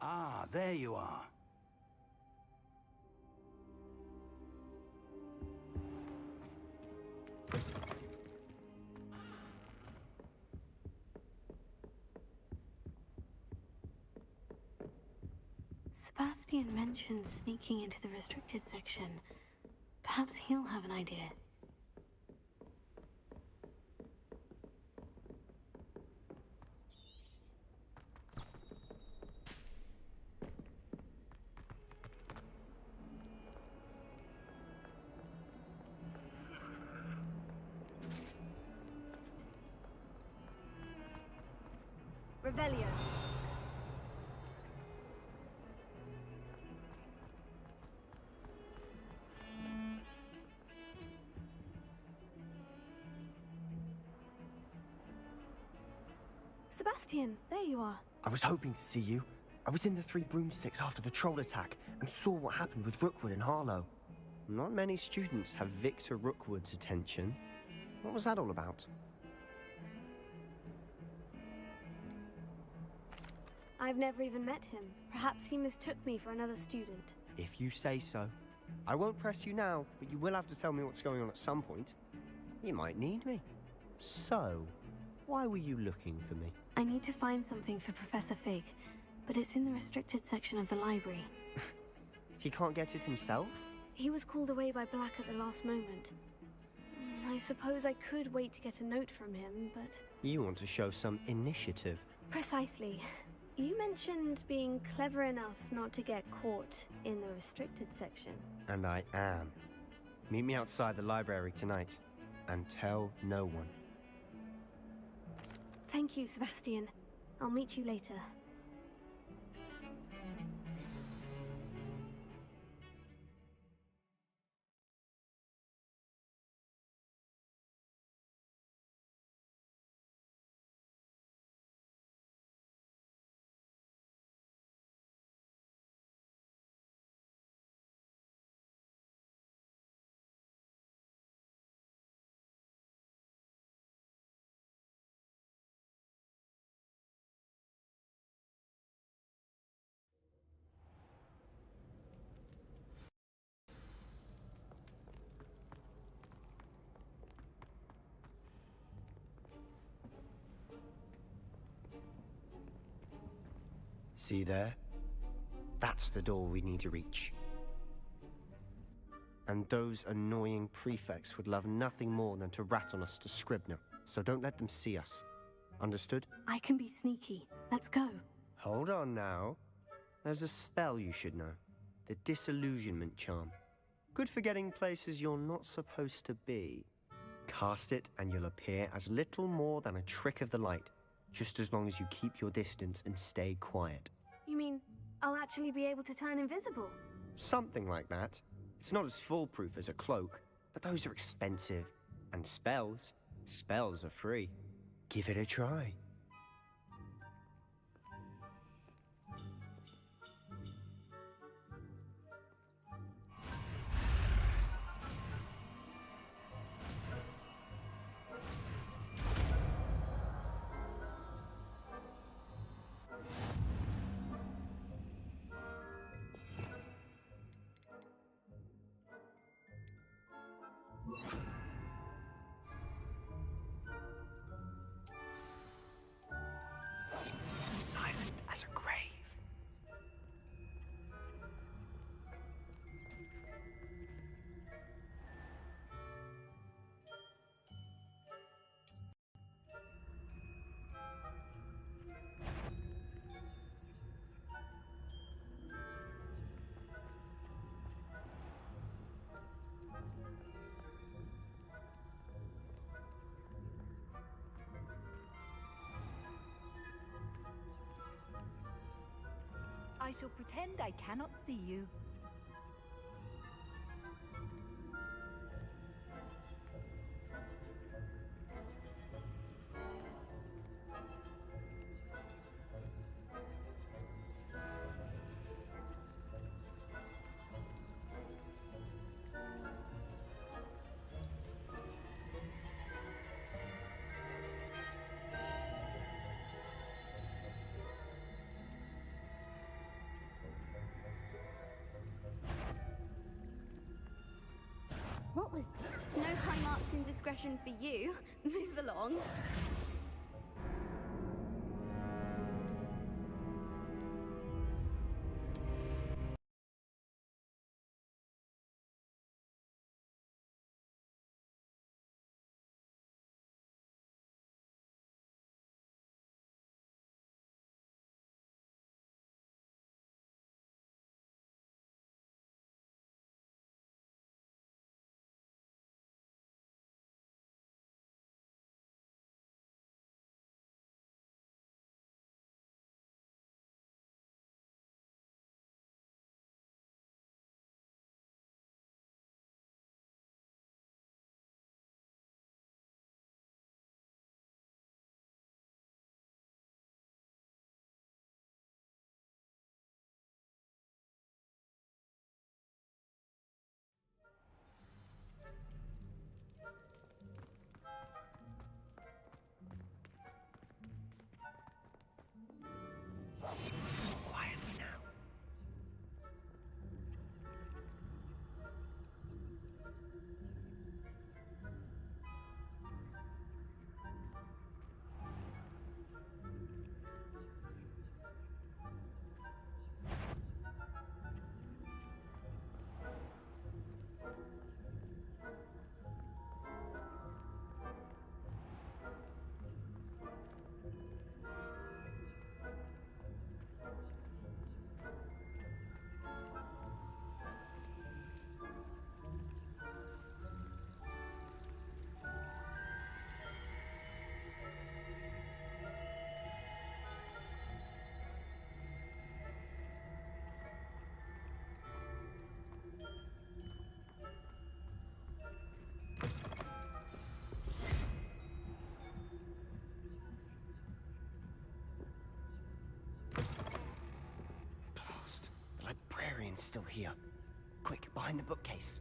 Ah, there you are. Sebastian mentioned sneaking into the restricted section. Perhaps he'll have an idea. Revelio. Sebastian, there you are. I was hoping to see you. I was in the Three Broomsticks after the troll attack and saw what happened with Rookwood and Harlow. Not many students have Victor Rookwood's attention. What was that all about? I've never even met him. Perhaps he mistook me for another student. If you say so. I won't press you now, but you will have to tell me what's going on at some point. You might need me. So, why were you looking for me? I need to find something for Professor Fig, but it's in the restricted section of the library. He can't get it himself? He was called away by Black at the last moment. I suppose I could wait to get a note from him, but... You want to show some initiative. Precisely. You mentioned being clever enough not to get caught in the restricted section. And I am. Meet me outside the library tonight, and tell no one. Thank you, Sebastian. I'll meet you later. See there? That's the door we need to reach. And those annoying prefects would love nothing more than to rat on us to Scribner, so don't let them see us. Understood? I can be sneaky. Let's go. Hold on now. There's a spell you should know. The Disillusionment Charm. Good for getting places you're not supposed to be. Cast it and you'll appear as little more than a trick of the light, just as long as you keep your distance and stay quiet. You mean I'll actually be able to turn invisible? Something like that. It's not as foolproof as a cloak, but those are expensive. And spells are free. Give it a try. Silent as a grave. I shall pretend I cannot see you. much indiscretion for you. Move along. Quietly now. Blast. The librarian's still here. Quick, behind the bookcase.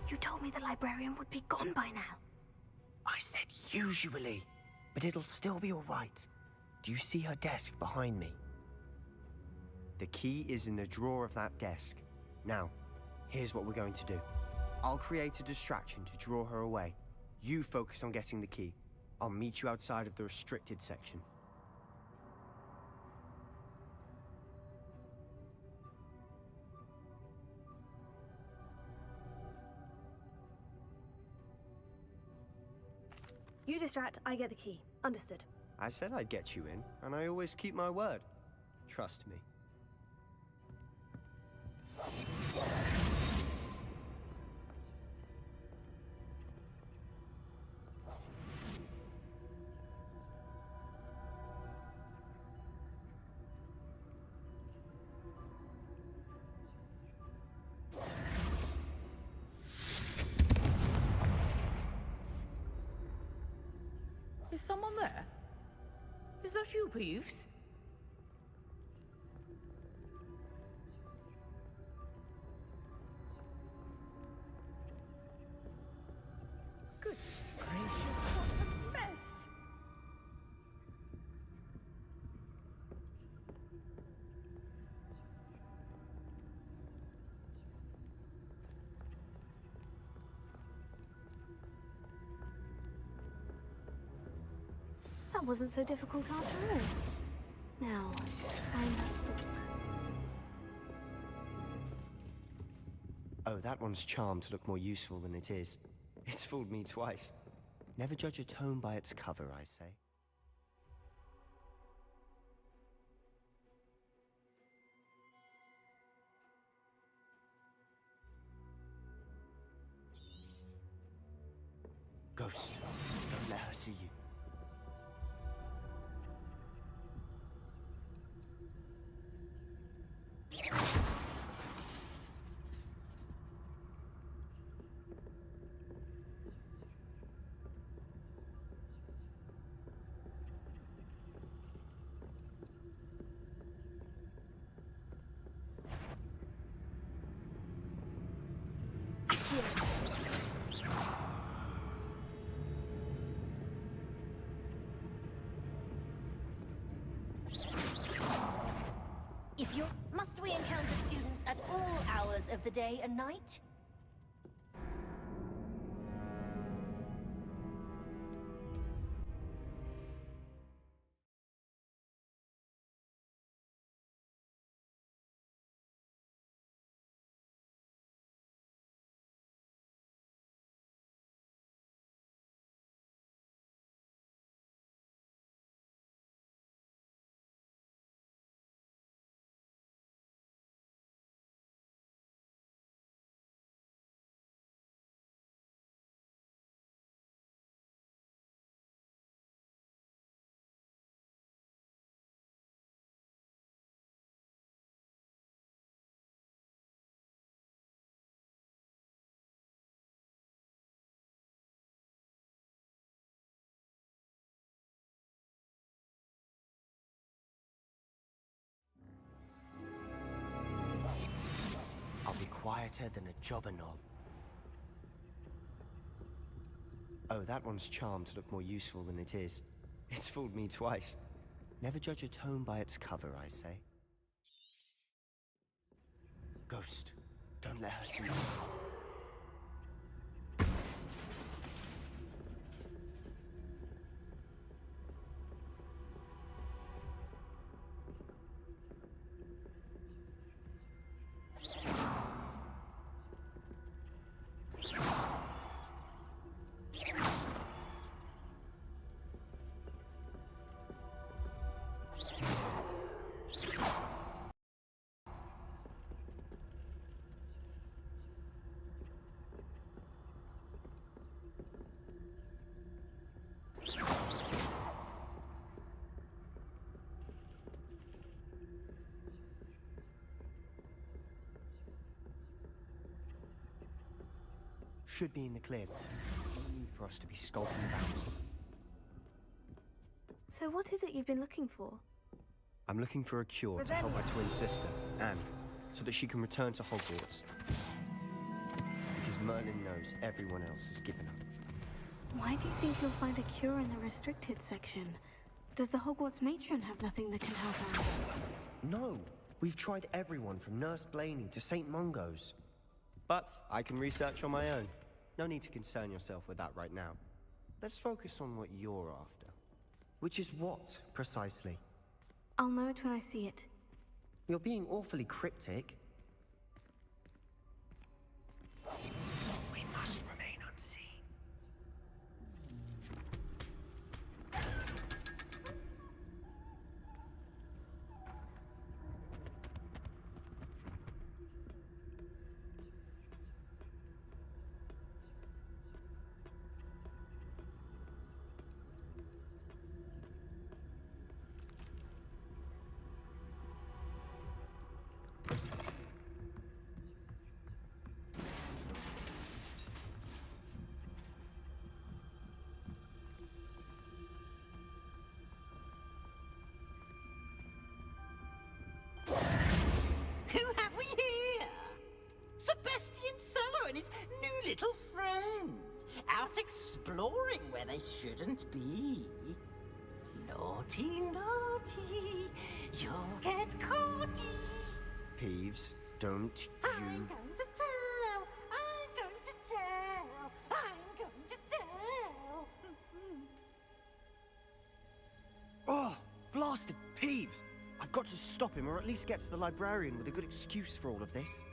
You told me the librarian would be gone by now. I said usually, but it'll still be all right. Do you see her desk behind me? The key is in the drawer of that desk. Now, here's what we're going to do. I'll create a distraction to draw her away. You focus on getting the key. I'll meet you outside of the restricted section. You distract, I get the key. Understood. I said I'd get you in, and I always keep my word. Trust me. Is someone there? Is that you, Peeves? Goodness gracious, what a mess! That wasn't so difficult after all. Now, find that book. Oh, that one's charmed to look more useful than it is. It's fooled me twice. Never judge a tome by its cover, I say. Ghost, don't let her see you. Must we encounter students at all hours of the day and night? I'll be quieter than a jobber knob. Oh, that one's charmed to look more useful than it is. It's fooled me twice. Never judge a tome by its cover, I say. Ghost, don't let her see you. Should be in the clear. It's no need for us to be skulking about. So what is it you've been looking for? I'm looking for a cure to help my twin sister, Anne, so that she can return to Hogwarts. Because Merlin knows everyone else has given up. Why do you think you'll find a cure in the restricted section? Does the Hogwarts matron have nothing that can help Anne? No! We've tried everyone from Nurse Blaney to St. Mungo's. But I can research on my own. No need to concern yourself with that right now. Let's focus on what you're after. Which is what, precisely? I'll know it when I see it. You're being awfully cryptic. We must remain unseen. Who have we here? Sebastian Cello and his new little friend. Out exploring where they shouldn't be. Naughty, naughty, you'll get caughty. Peeves, don't I'm you... going to tell, I'm going to tell, I'm going to tell. Oh, blasted Peeves! I've got to stop him, or at least get to the librarian with a good excuse for all of this.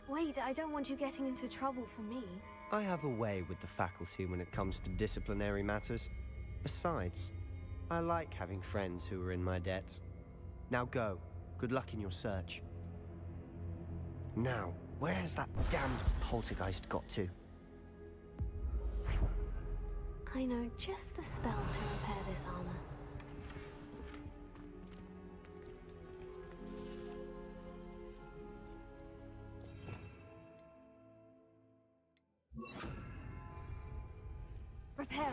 Wait, I don't want you getting into trouble for me. I have a way with the faculty when it comes to disciplinary matters. Besides, I like having friends who are in my debt. Now go. Good luck in your search. Now, where has that damned poltergeist got to? I know just the spell to repair this armor. Reparo.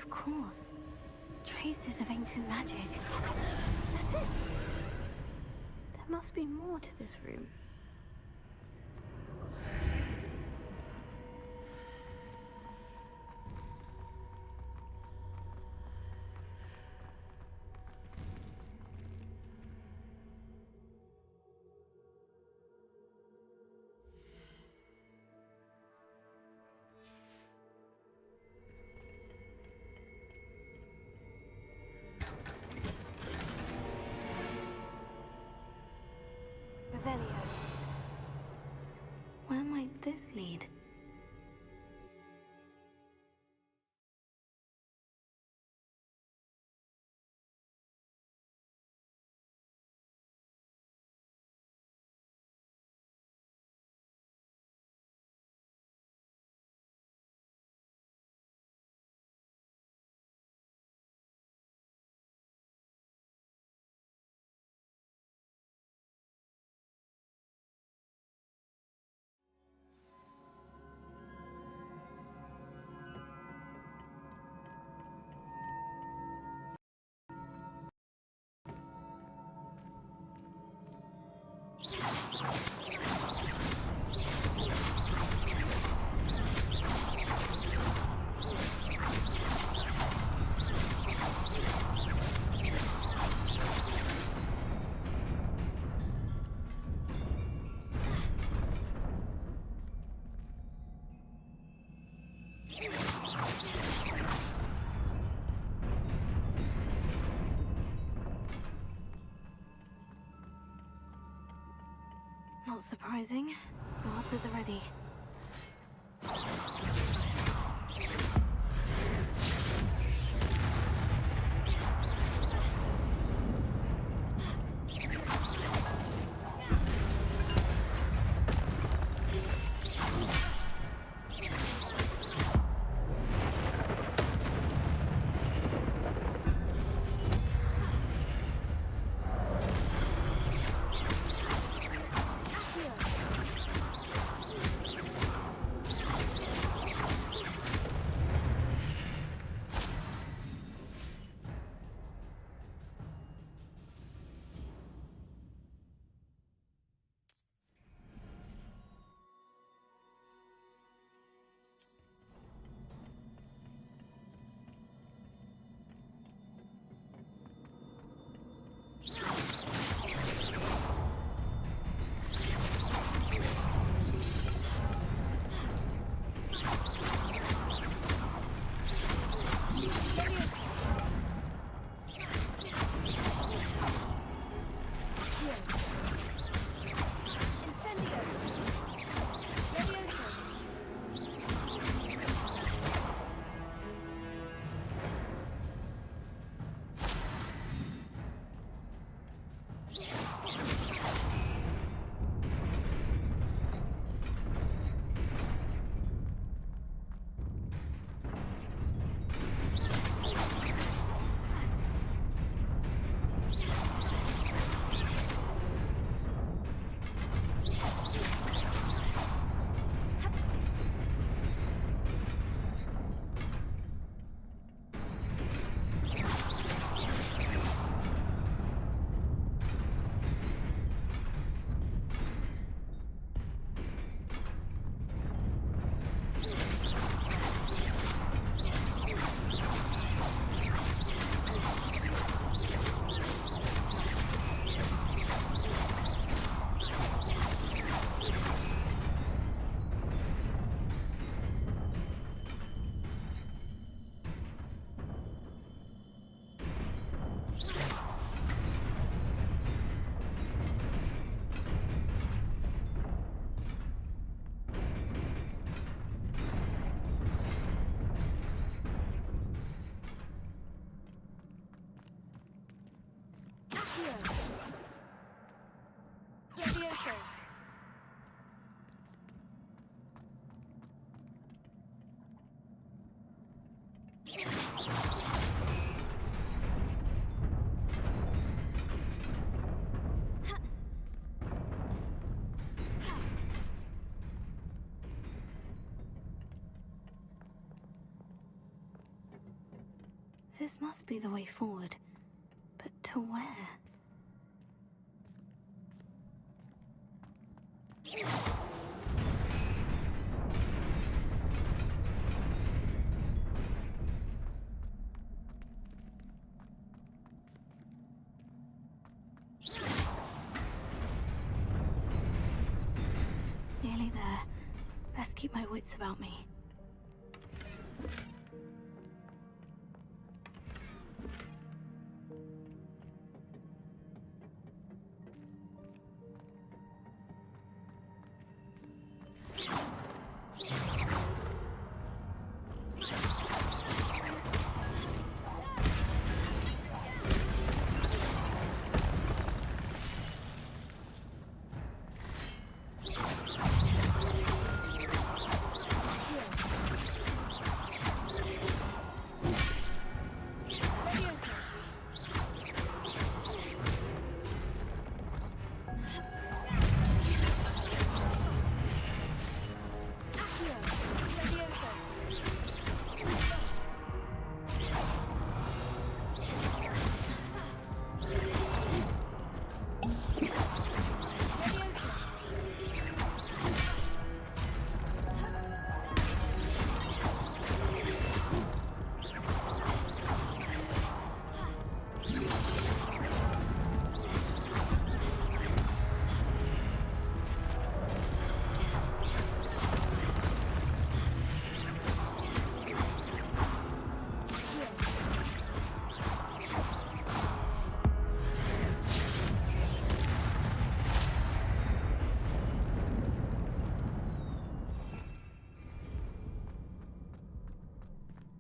Of course. Traces of ancient magic. That's it. There must be more to this room. Where might this lead? Not surprising. Guards at the ready. This must be the way forward. But to where? Nearly there. Best keep my wits about me.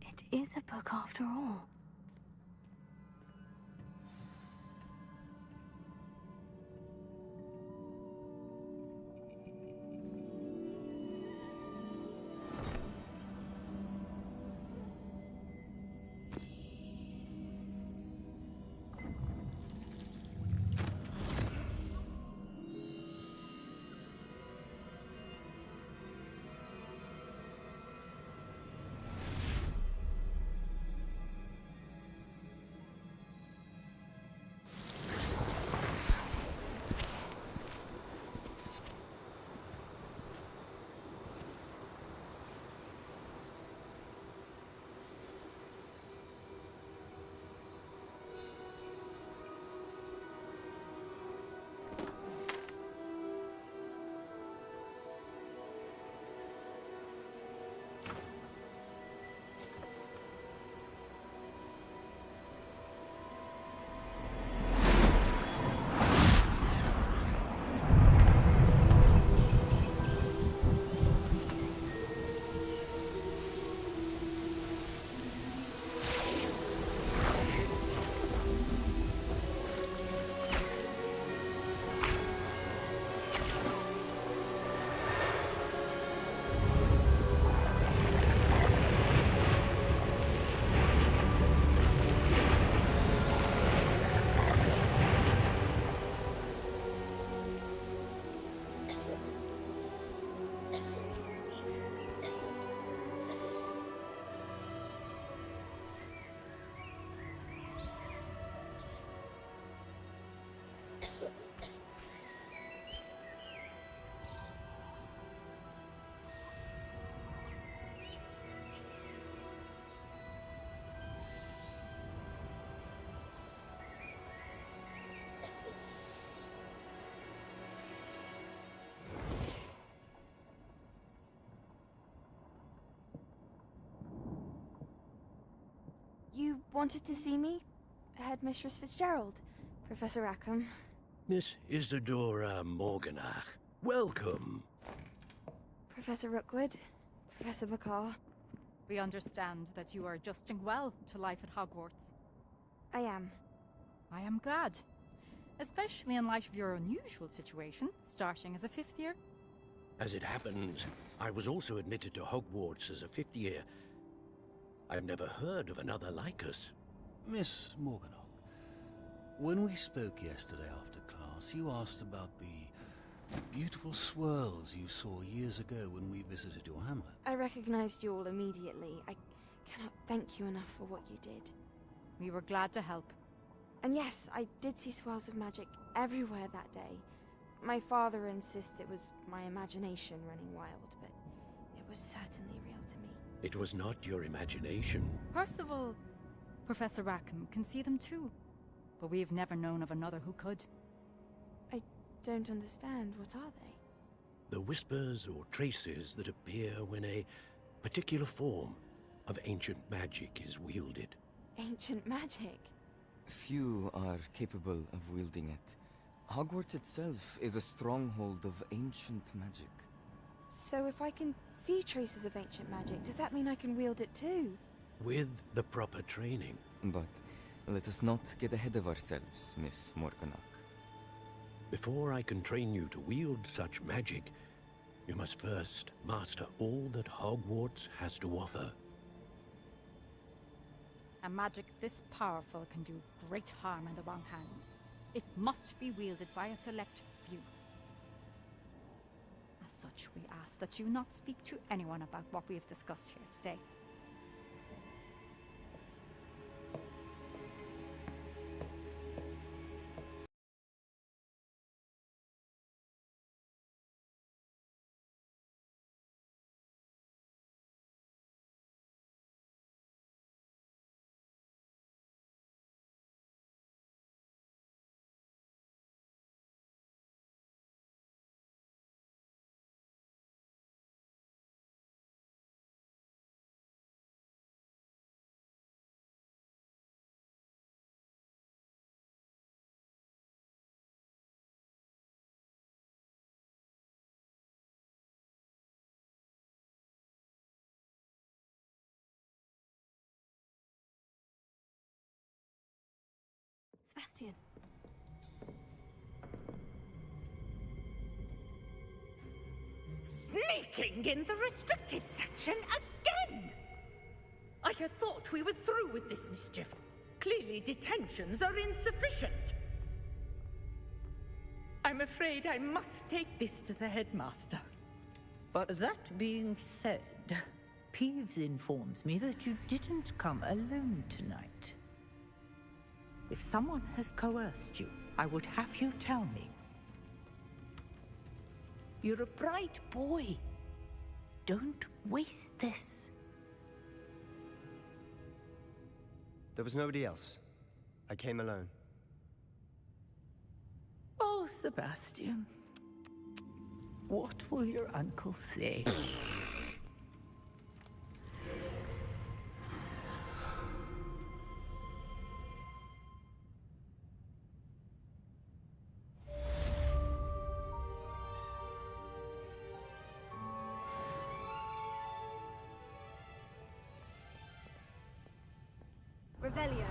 It is a book after all. You wanted to see me? Headmistress Fitzgerald, Professor Rackham. Miss Isadora Morganach, welcome. Professor Rookwood, Professor McCaw. We understand that you are adjusting well to life at Hogwarts. I am. I am glad. Especially in light of your unusual situation, starting as a 5th year. As it happens, I was also admitted to Hogwarts as a 5th year. I've never heard of another like us. Miss Morganock, when we spoke yesterday after class, you asked about the beautiful swirls you saw years ago when we visited your hamlet. I recognized you all immediately. I cannot thank you enough for what you did. We were glad to help. And yes, I did see swirls of magic everywhere that day. My father insists it was my imagination running wild, but it was certainly real to me. It was not your imagination. Percival, Professor Rackham can see them too. But we've never known of another who could. I don't understand. What are they? The whispers or traces that appear when a particular form of ancient magic is wielded. Ancient magic? Few are capable of wielding it. Hogwarts itself is a stronghold of ancient magic. So if I can see traces of ancient magic, does that mean I can wield it too? With the proper training. But let us not get ahead of ourselves, Miss Morganach. Before I can train you to wield such magic, you must first master all that Hogwarts has to offer. A magic this powerful can do great harm in the wrong hands. It must be wielded by a select few. As such, we ask that you not speak to anyone about what we have discussed here today. Sebastian. Sneaking in the restricted section again! I had thought we were through with this mischief. Clearly detentions are insufficient. I'm afraid I must take this to the headmaster. But that being said, Peeves informs me that you didn't come alone tonight. If someone has coerced you, I would have you tell me. You're a bright boy. Don't waste this. there was nobody else. I came alone. Oh, Sebastian. What will your uncle say? Revelio.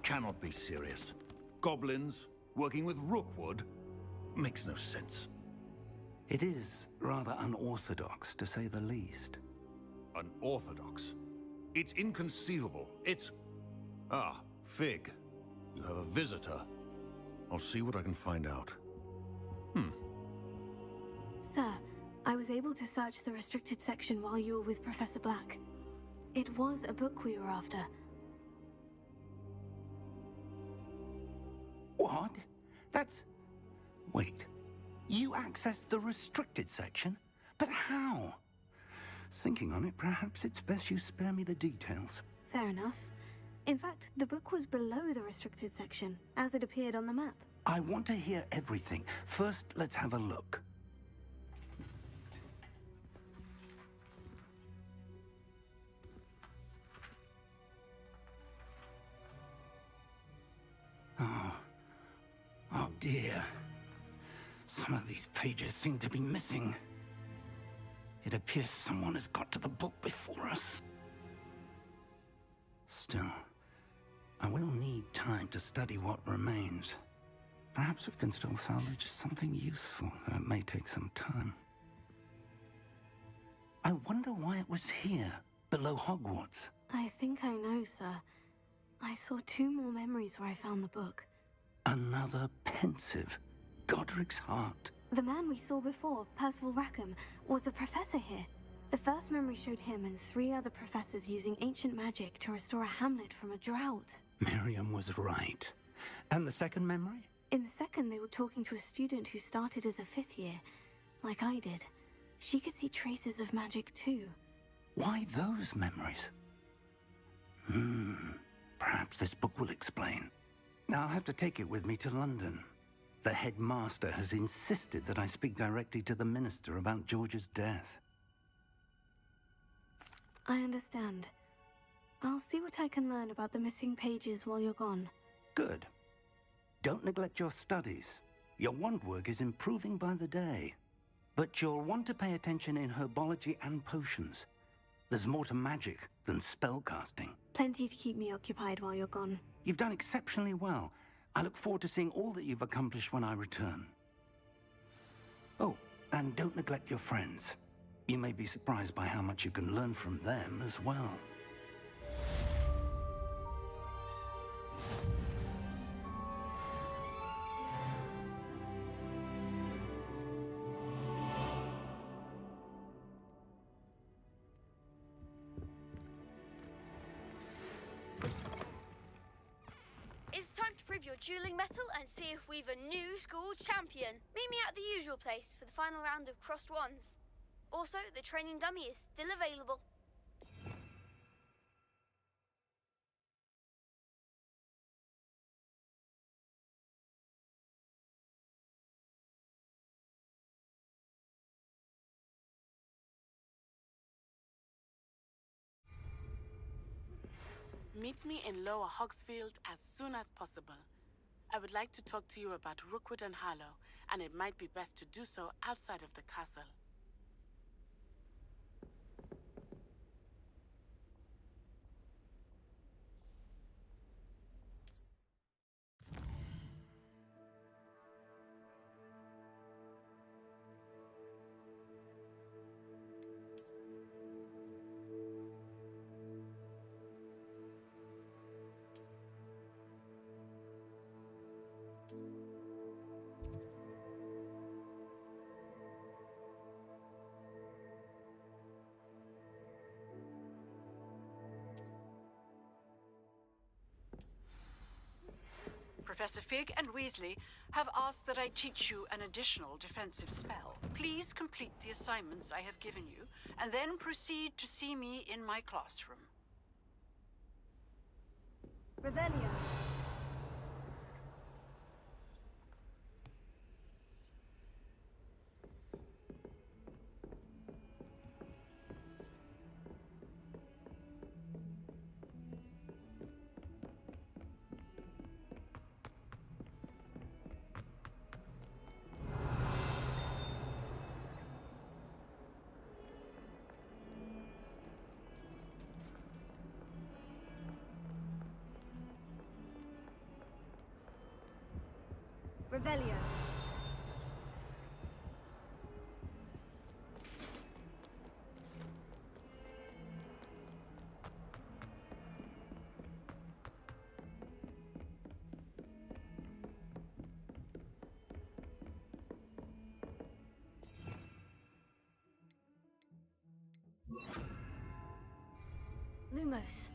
cannot be serious. Goblins working with Rookwood makes no sense. It is rather unorthodox, to say the least. Unorthodox? It's inconceivable. It's... Ah, Fig. You have a visitor. I'll see what I can find out. Sir, I was able to search the restricted section while you were with Professor Black. It was a book we were after. What? That's... Wait. You accessed the restricted section? But how? Thinking on it, perhaps it's best you spare me the details. Fair enough. In fact, the book was below the restricted section, as it appeared on the map. I want to hear everything. First, let's have a look. Oh dear. Some of these pages seem to be missing. It appears someone has got to the book before us. Still, I will need time to study what remains. Perhaps we can still salvage something useful, though it may take some time. I wonder why it was here, below Hogwarts. I think I know, sir. I saw 2 more memories where I found the book. Another pensive. Godric's heart. The man we saw before, Percival Rackham, was a professor here. The first memory showed him and 3 other professors using ancient magic to restore a hamlet from a drought. Miriam was right. And the second memory? In the second, they were talking to a student who started as a 5th year, like I did. She could see traces of magic too. Why those memories? Perhaps this book will explain. I'll have to take it with me to London. The headmaster has insisted that I speak directly to the minister about George's death. I understand. I'll see what I can learn about the missing pages while you're gone. Good. Don't neglect your studies. Your wand work is improving by the day. But you'll want to pay attention in herbology and potions. There's more to magic than spellcasting. Plenty to keep me occupied while you're gone. You've done exceptionally well. I look forward to seeing all that you've accomplished when I return. Oh, and don't neglect your friends. You may be surprised by how much you can learn from them as well. It's time to prove your dueling mettle and see if we've a new school champion. Meet me at the usual place for the final round of crossed wands. Also, the training dummy is still available. Meet me in Lower Hogsfield as soon as possible. I would like to talk to you about Rookwood and Harlow, and it might be best to do so outside of the castle. Professor Fig and Weasley have asked that I teach you an additional defensive spell. Please complete the assignments I have given you, and then proceed to see me in my classroom. Revelio. Revelio. Lumos.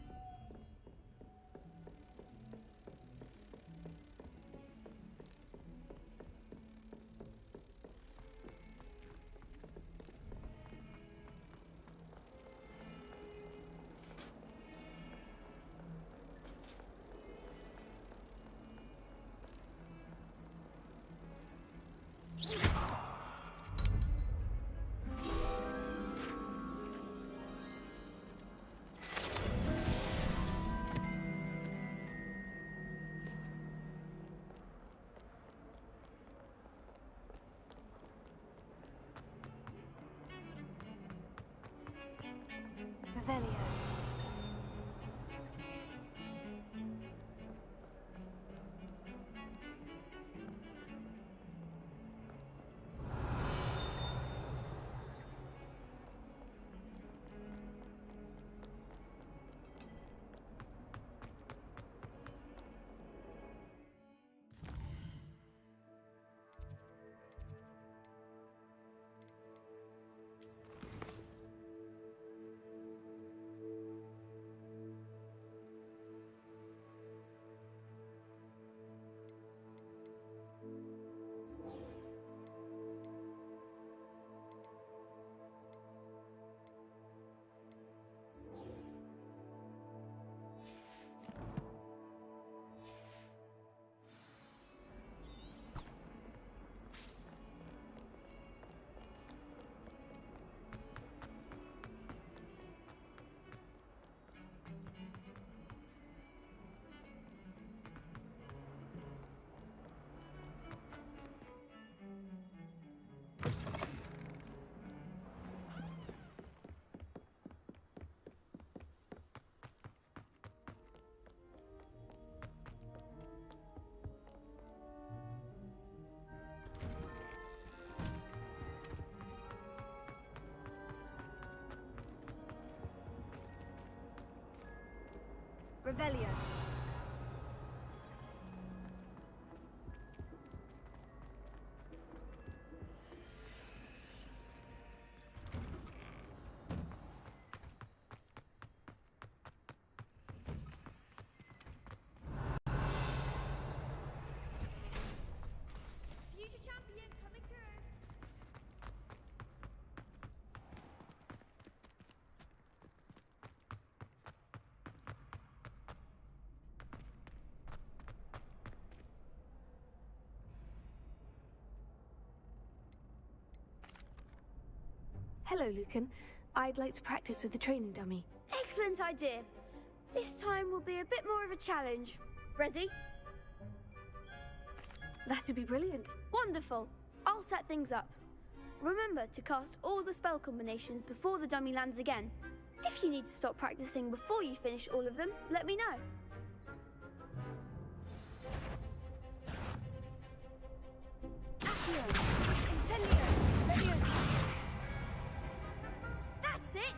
Revelio. Revelio. Future champion coming through. Hello, Lucan. I'd like to practice with the training dummy. Excellent idea. This time will be a bit more of a challenge. Ready? That'd be brilliant. Wonderful. I'll set things up. Remember to cast all the spell combinations before the dummy lands again. If you need to stop practicing before you finish all of them, let me know. Accio. Incendio. Leviosa. That's it!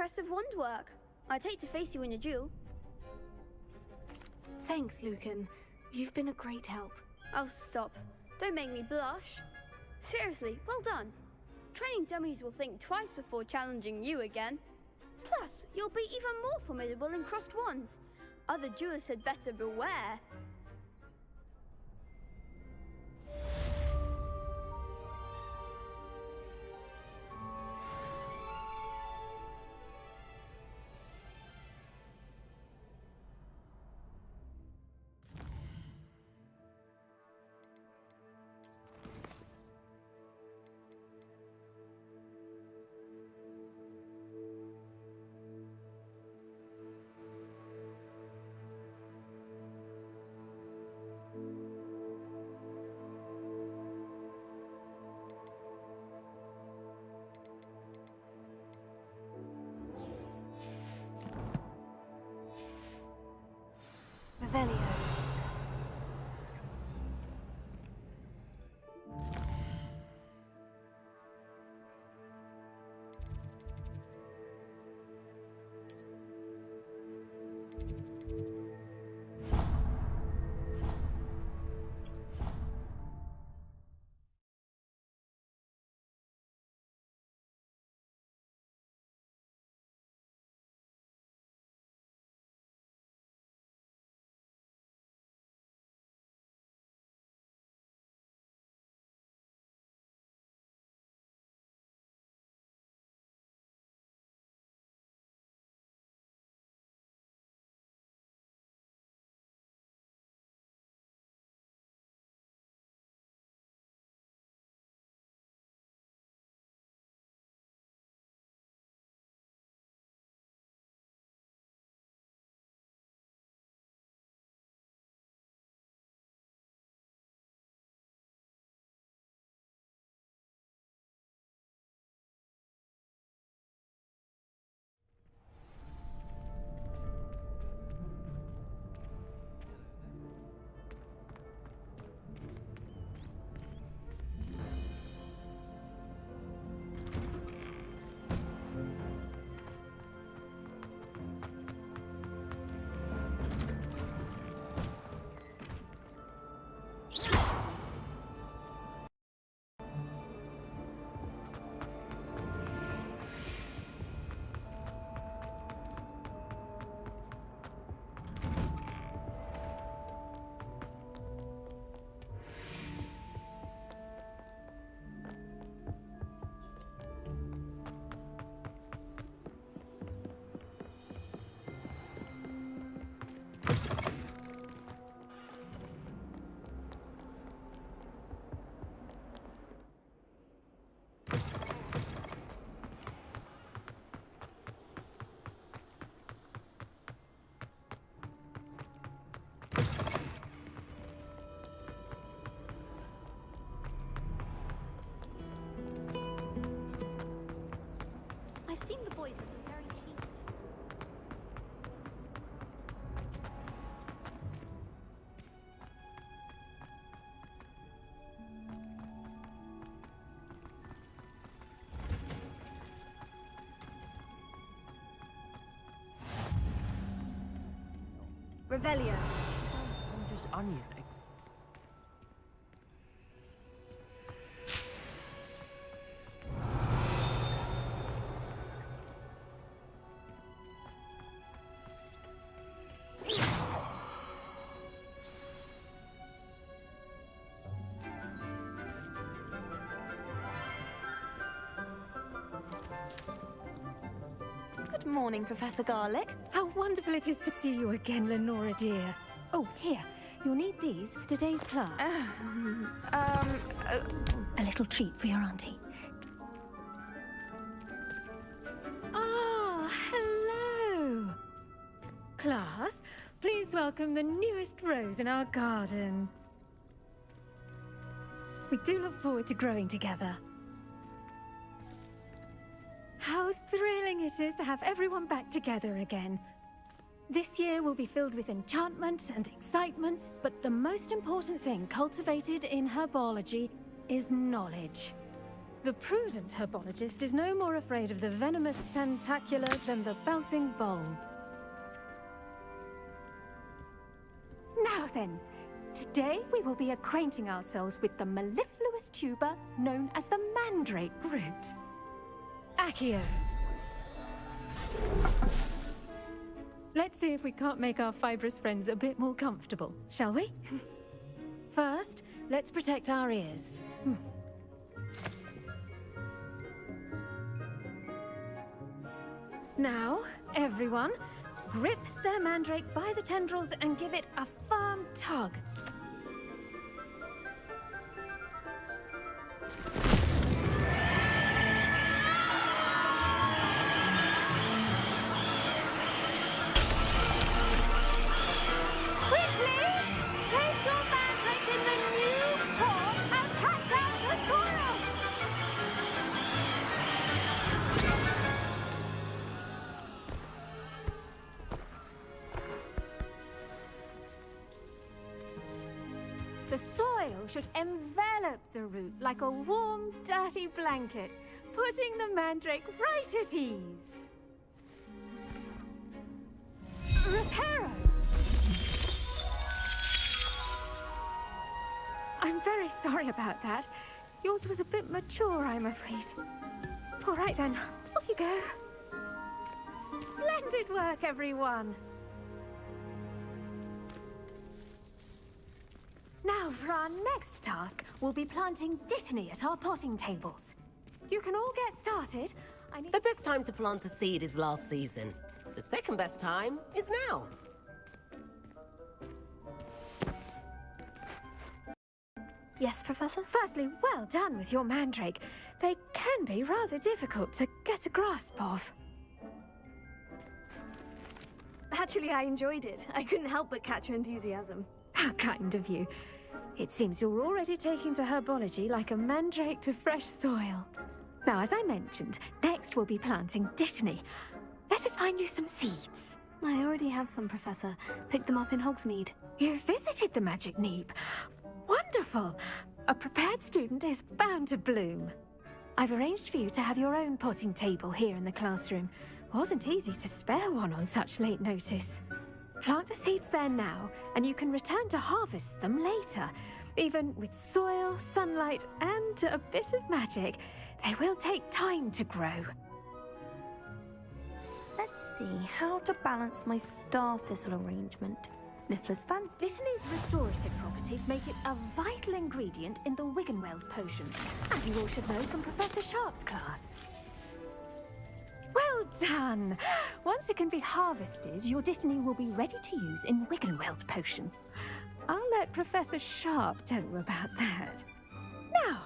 impressive wand work. I'd hate to face you in a duel. Thanks, Lucan. You've been a great help. Oh, stop. Don't make me blush. Seriously, well done. Training dummies will think twice before challenging you again. Plus, you'll be even more formidable in crossed wands. Other duelists had better beware. Revelio. I've seen the boys looking very keen. Revelio. Wondrous onion. Good morning, Professor Garlick. How wonderful it is to see you again, Lenora dear. Oh, here. You'll need these for today's class. A little treat for your auntie. Ah, hello. Class, please welcome the newest rose in our garden. We do look forward to growing together. How thrilling it is to have everyone back together again. This year will be filled with enchantment and excitement, but the most important thing cultivated in herbology is knowledge. The prudent herbologist is no more afraid of the venomous tentacular than the bouncing bulb. Now then, today we will be acquainting ourselves with the mellifluous tuber known as the mandrake root. Accio. Let's see if we can't make our fibrous friends a bit more comfortable, shall we? First, let's protect our ears. Now, everyone, grip their mandrake by the tendrils and give it a firm tug. The soil should envelop the root like a warm, dirty blanket, putting the mandrake right at ease. Reparo! I'm very sorry about that. Yours was a bit mature, I'm afraid. All right then, off you go. Splendid work, everyone! Now, for our next task, we'll be planting dittany at our potting tables. You can all get started. The best time to plant a seed is last season. The second best time is now. Yes, Professor? Firstly, well done with your mandrake. They can be rather difficult to get a grasp of. Actually, I enjoyed it. I couldn't help but catch your enthusiasm. How kind of you. It seems you're already taking to herbology like a mandrake to fresh soil. Now, as I mentioned, next we'll be planting dittany. Let us find you some seeds. I already have some, Professor. Picked them up in Hogsmeade. You visited the Magic Neep. Wonderful! A prepared student is bound to bloom. I've arranged for you to have your own potting table here in the classroom. Wasn't easy to spare one on such late notice. Plant the seeds there now, and you can return to harvest them later. Even with soil, sunlight, and a bit of magic, they will take time to grow. Let's see how to balance my star thistle arrangement. Miffler's fancy. Dittany's restorative properties make it a vital ingredient in the Wiggenweld potion, as you all should know from Professor Sharp's class. Well done! Once it can be harvested, your dittany will be ready to use in Wiggenweld potion. I'll let Professor Sharp tell you about that. Now,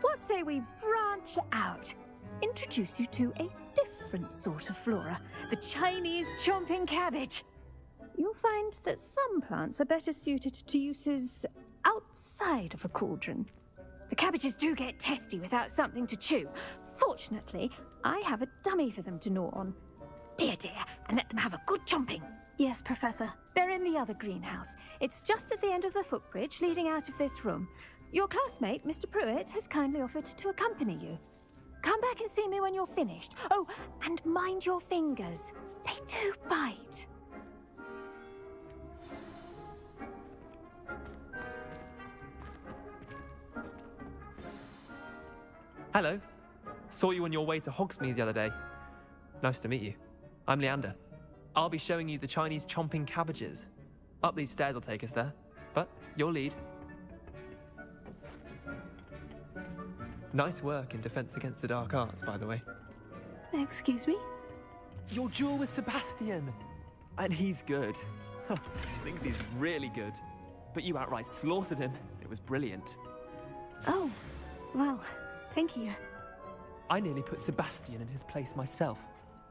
what say we branch out? Introduce you to a different sort of flora, the Chinese chomping cabbage. You'll find that some plants are better suited to uses outside of a cauldron. The cabbages do get testy without something to chew. Fortunately, I have a dummy for them to gnaw on. Be a dear and let them have a good chomping. Yes, Professor. They're in the other greenhouse. It's just at the end of the footbridge leading out of this room. Your classmate, Mr. Pruitt, has kindly offered to accompany you. Come back and see me when you're finished. Oh, and mind your fingers. They do bite. Hello. Saw you on your way to Hogsmeade the other day. Nice to meet you. I'm Leander. I'll be showing you the Chinese chomping cabbages. Up these stairs will take us there, but your lead. Nice work in Defense Against the Dark Arts, by the way. Excuse me? Your duel with Sebastian! And he's good. Thinks he's really good. But you outright slaughtered him. It was brilliant. Oh, well, thank you. I nearly put Sebastian in his place myself.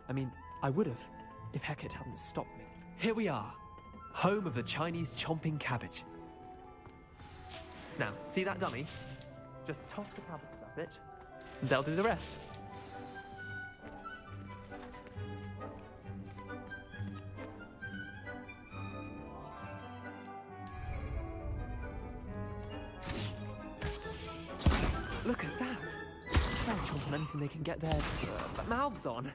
I mean, I would have, if Hecate hadn't stopped me. Here we are, home of the Chinese chomping cabbage. Now, see that dummy? Just toss the cabbage that bit, and they'll do the rest. Look at that! They'll chomp on anything they can get their mouths on.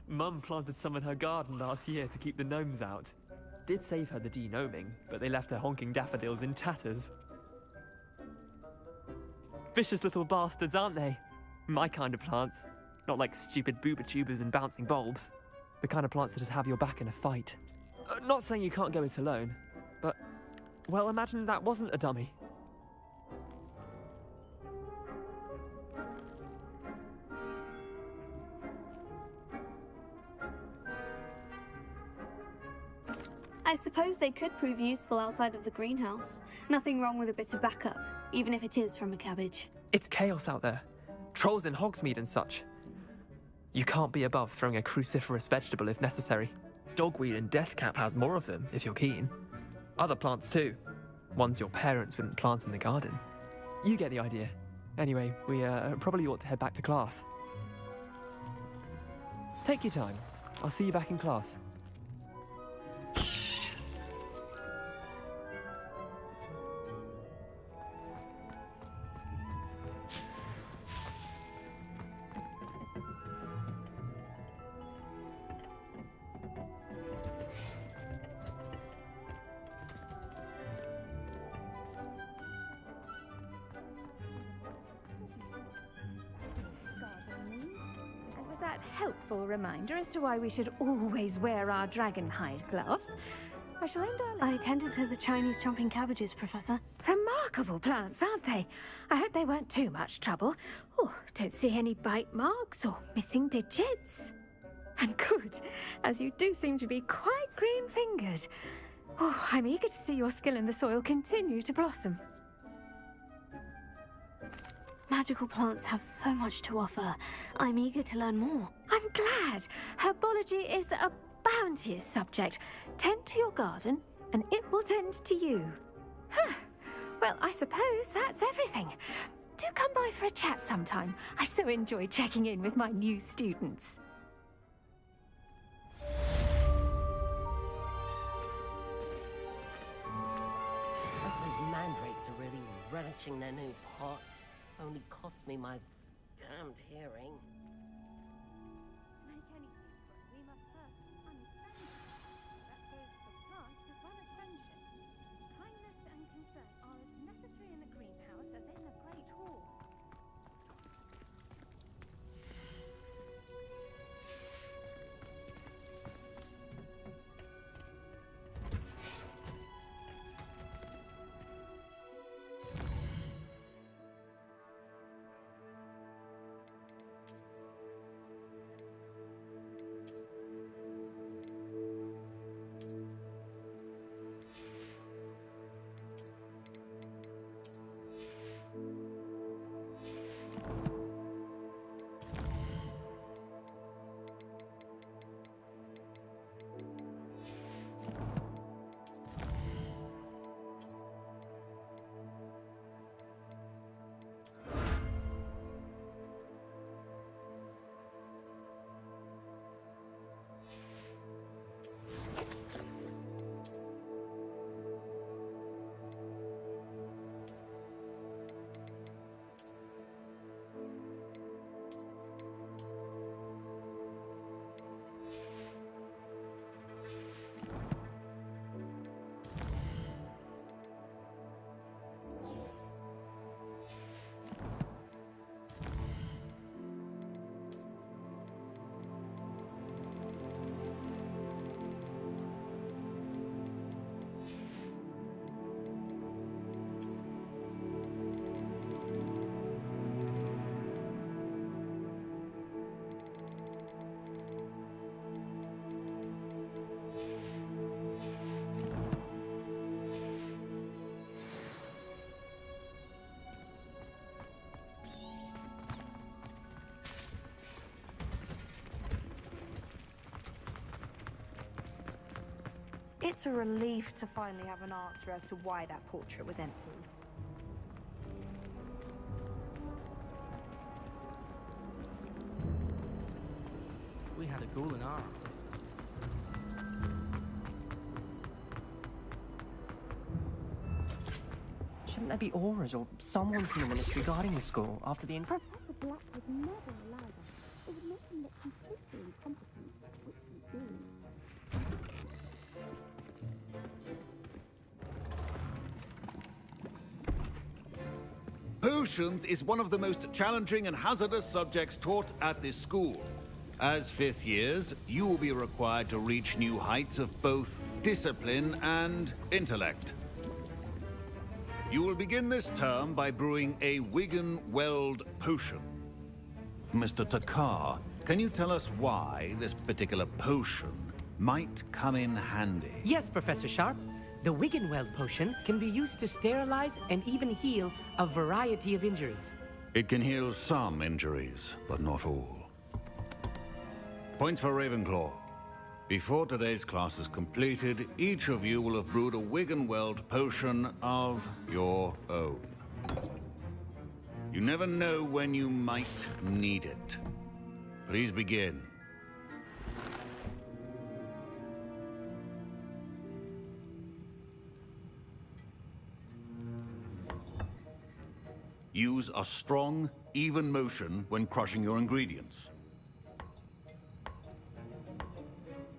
Mum planted some in her garden last year to keep the gnomes out. Did save her the denoming, but they left her honking daffodils in tatters. Vicious little bastards, aren't they? My kind of plants. Not like stupid booba tubers and bouncing bulbs. The kind of plants that just have your back in a fight. Not saying you can't go it alone, but, well, imagine that wasn't a dummy. I suppose they could prove useful outside of the greenhouse. Nothing wrong with a bit of backup, even if it is from a cabbage. It's chaos out there. Trolls in Hogsmeade and such. You can't be above throwing a cruciferous vegetable if necessary. Dogweed and deathcap has more of them, if you're keen. Other plants too. Ones your parents wouldn't plant in the garden. You get the idea. Anyway, we probably ought to head back to class. Take your time. I'll see you back in class. With that helpful reminder as to why we should always wear our dragonhide gloves, I shall end our... I tended to the Chinese chomping cabbages, Professor. Remarkable plants, aren't they? I hope they weren't too much trouble. Oh, don't see any bite marks or missing digits. And good, as you do seem to be quite green-fingered. Oh, I'm eager to see your skill in the soil continue to blossom. Magical plants have so much to offer. I'm eager to learn more. I'm glad. Herbology is a bounteous subject. Tend to your garden, and it will tend to you. Huh. Well, I suppose that's everything. Do come by for a chat sometime. I so enjoy checking in with my new students. Those mandrakes are really relishing their new pots. Only cost me my damned hearing. To make anything grow, we must first understand it. That goes for plants as well as friendships. Kindness and concern are as necessary in the greenhouse as in the Great Hall. It's a relief to finally have an answer as to why that portrait was empty. We had a goal in our... Shouldn't there be auras or someone from the ministry guarding the school after the... Black would never allow that. It would make him look completely incompetent, which he is. Potions is one of the most challenging and hazardous subjects taught at this school. As fifth years, you will be required to reach new heights of both discipline and intellect. You will begin this term by brewing a Wigan Weld potion. Mr. Takar, can you tell us why this particular potion might come in handy? Yes, Professor Sharp. The Wiggenweld potion can be used to sterilize and even heal a variety of injuries. It can heal some injuries, but not all. Points for Ravenclaw. Before today's class is completed, each of you will have brewed a Wiggenweld potion of your own. You never know when you might need it. Please begin. Use a strong, even motion when crushing your ingredients.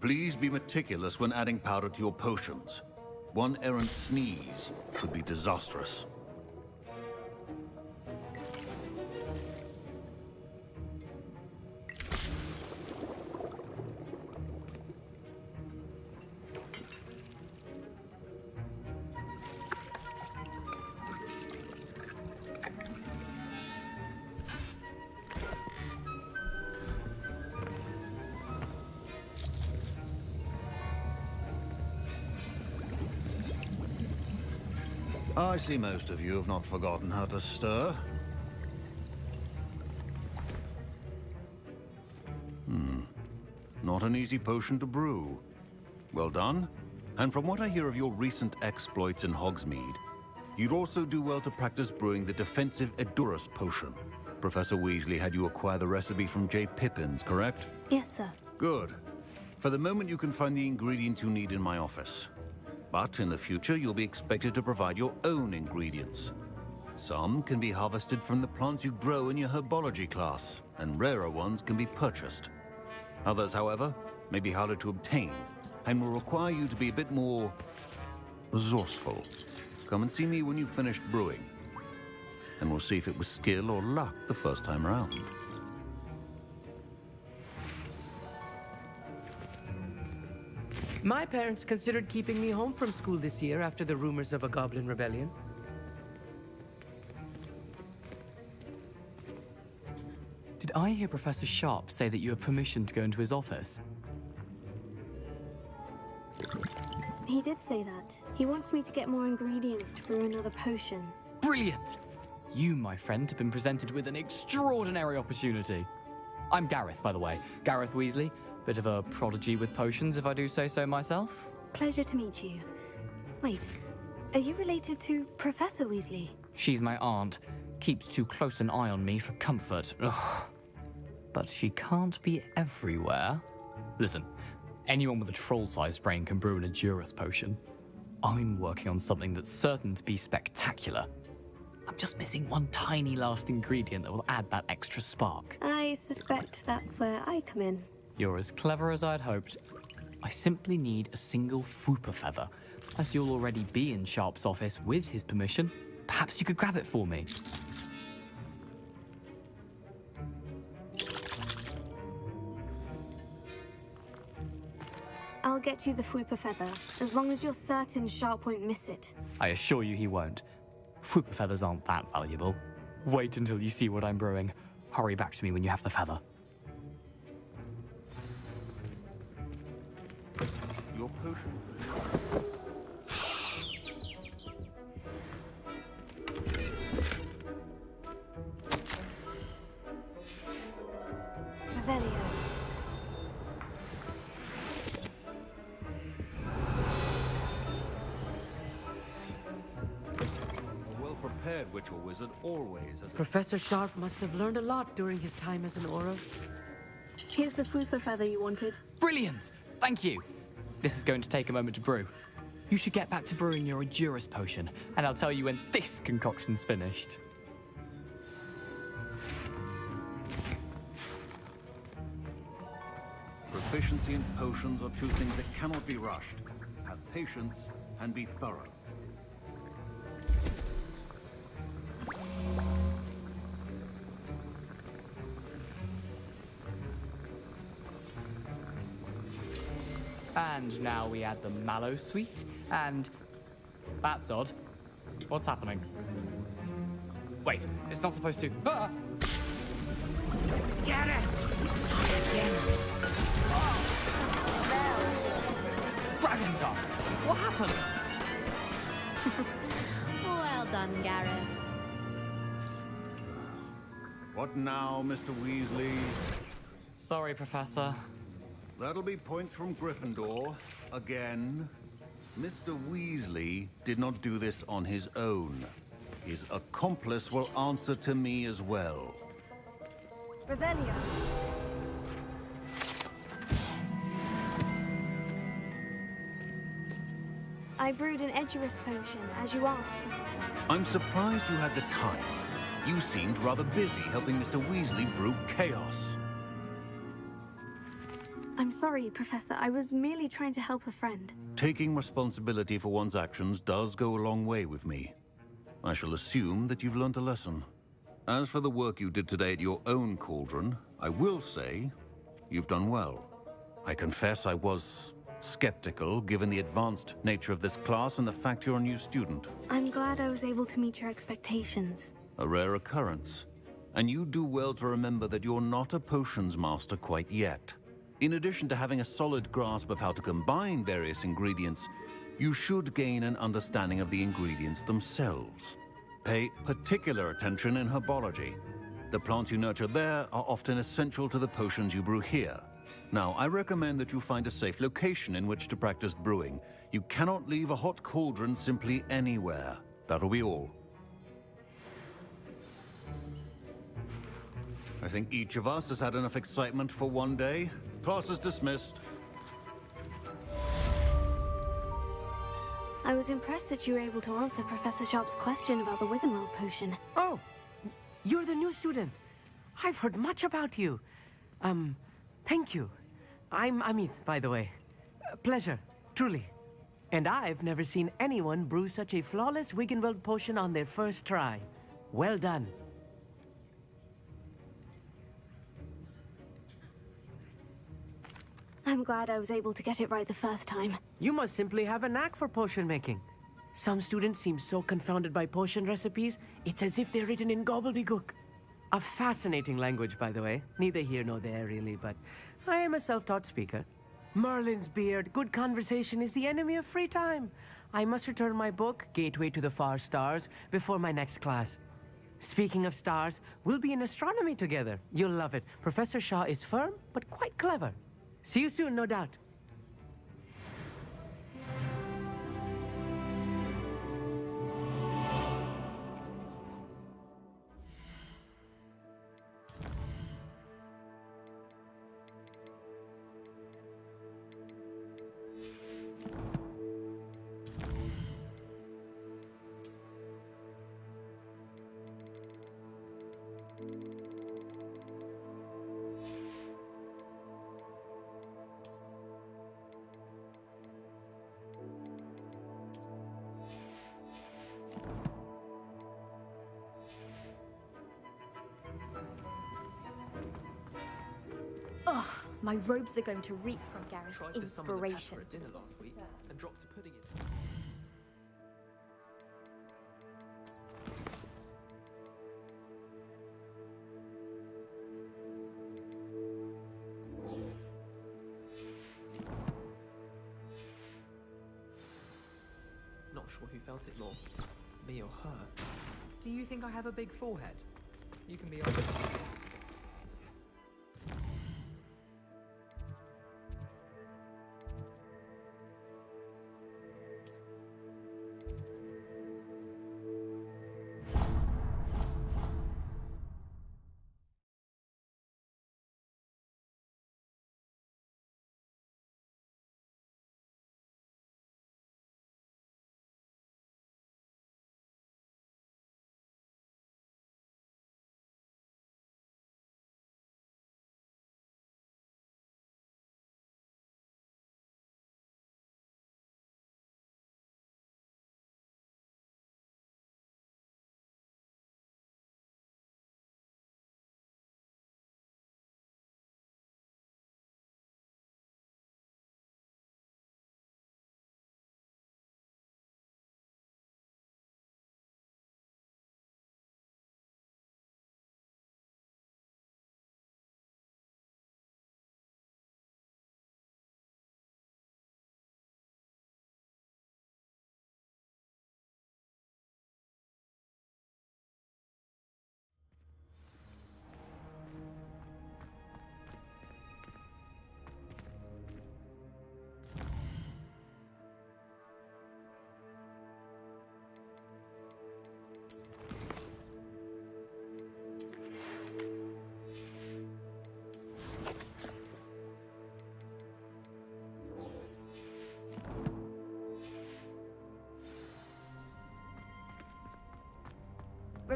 Please be meticulous when adding powder to your potions. One errant sneeze could be disastrous. I see most of you have not forgotten how to stir. Not an easy potion to brew. Well done. And from what I hear of your recent exploits in Hogsmeade, you'd also do well to practice brewing the defensive Edurus potion. Professor Weasley had you acquire the recipe from J. Pippins, correct? Yes, sir. Good. For the moment, you can find the ingredients you need in my office. But in the future, you'll be expected to provide your own ingredients. Some can be harvested from the plants you grow in your herbology class, and rarer ones can be purchased. Others, however, may be harder to obtain, and will require you to be a bit more resourceful. Come and see me when you've finished brewing, and we'll see if it was skill or luck the first time around. My parents considered keeping me home from school this year after the rumors of a goblin rebellion. Did I hear Professor Sharp say that you have permission to go into his office? He did say that. He wants me to get more ingredients to brew another potion. Brilliant! You, my friend, have been presented with an extraordinary opportunity. I'm Gareth, by the way. Gareth Weasley. Bit of a prodigy with potions, if I do say so myself. Pleasure to meet you. Wait, are you related to Professor Weasley? She's my aunt. Keeps too close an eye on me for comfort. Ugh. But she can't be everywhere. Listen, anyone with a troll-sized brain can brew an Edurus potion. I'm working on something that's certain to be spectacular. I'm just missing one tiny last ingredient that will add that extra spark. I suspect that's where I come in. You're as clever as I'd hoped. I simply need a single Fwooper feather. As you'll already be in Sharp's office with his permission, perhaps you could grab it for me. I'll get you the Fwooper feather, as long as you're certain Sharp won't miss it. I assure you he won't. Fwooper feathers aren't that valuable. Wait until you see what I'm brewing. Hurry back to me when you have the feather. Your potion. Revelio. A well-prepared witch or wizard always has a... Professor Sharp must have learned a lot during his time as an Auror. Here's the Fwooper feather you wanted. Brilliant! Thank you! This is going to take a moment to brew. You should get back to brewing your Edurus potion, and I'll tell you when this concoction's finished. Proficiency and potions are two things that cannot be rushed. Have patience and be thorough. And now we add the mallow sweet, and... That's odd. What's happening? Wait, it's not supposed to... Ah! Get it! Dragon Dog! What happened? Well done, Gareth. What now, Mr. Weasley? Sorry, Professor. That'll be points from Gryffindor. Again. Mr. Weasley did not do this on his own. His accomplice will answer to me as well. Revelio. I brewed an Edurus potion, as you asked, Professor. I'm surprised you had the time. You seemed rather busy helping Mr. Weasley brew chaos. I'm sorry, Professor. I was merely trying to help a friend. Taking responsibility for one's actions does go a long way with me. I shall assume that you've learnt a lesson. As for the work you did today at your own cauldron, I will say you've done well. I confess I was skeptical, given the advanced nature of this class and the fact you're a new student. I'm glad I was able to meet your expectations. A rare occurrence. And you do well to remember that you're not a potions master quite yet. In addition to having a solid grasp of how to combine various ingredients, you should gain an understanding of the ingredients themselves. Pay particular attention in herbology. The plants you nurture there are often essential to the potions you brew here. Now, I recommend that you find a safe location in which to practice brewing. You cannot leave a hot cauldron simply anywhere. That'll be all. I think each of us has had enough excitement for one day. Class is dismissed. I was impressed that you were able to answer Professor Sharp's question about the Wiggenweld potion. Oh, you're the new student. I've heard much about you. Thank you. I'm Amit, by the way. Pleasure, truly. And I've never seen anyone brew such a flawless Wiggenweld potion on their first try. Well done. I'm glad I was able to get it right the first time. You must simply have a knack for potion making. Some students seem so confounded by potion recipes, it's as if they're written in gobbledygook. A fascinating language, by the way. Neither here nor there, really, but I am a self-taught speaker. Merlin's beard, good conversation is the enemy of free time. I must return my book, Gateway to the Far Stars, before my next class. Speaking of stars, we'll be in astronomy together. You'll love it. Professor Shaw is firm, but quite clever. See you soon, no doubt. Ugh, my robes are going to reek from Gareth's Tried to summon the inspiration. pepper at dinner last week and dropped a pudding in. Not sure who felt it more, me or her. Do you think I have a big forehead? You can be honest.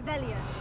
Revelio.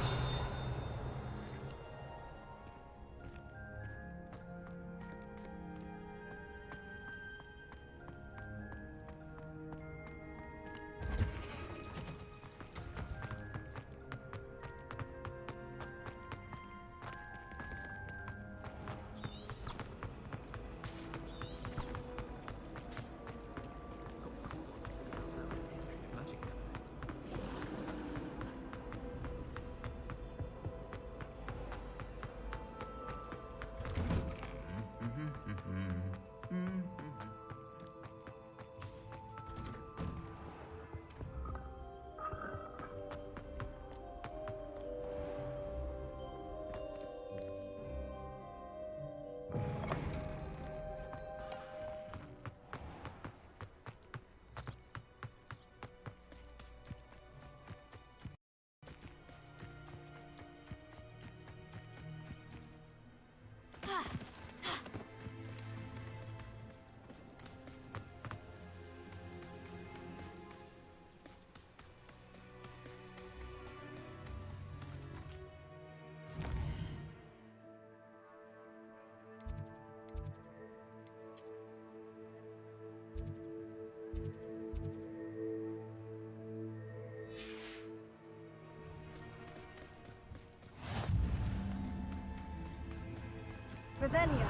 Revelio.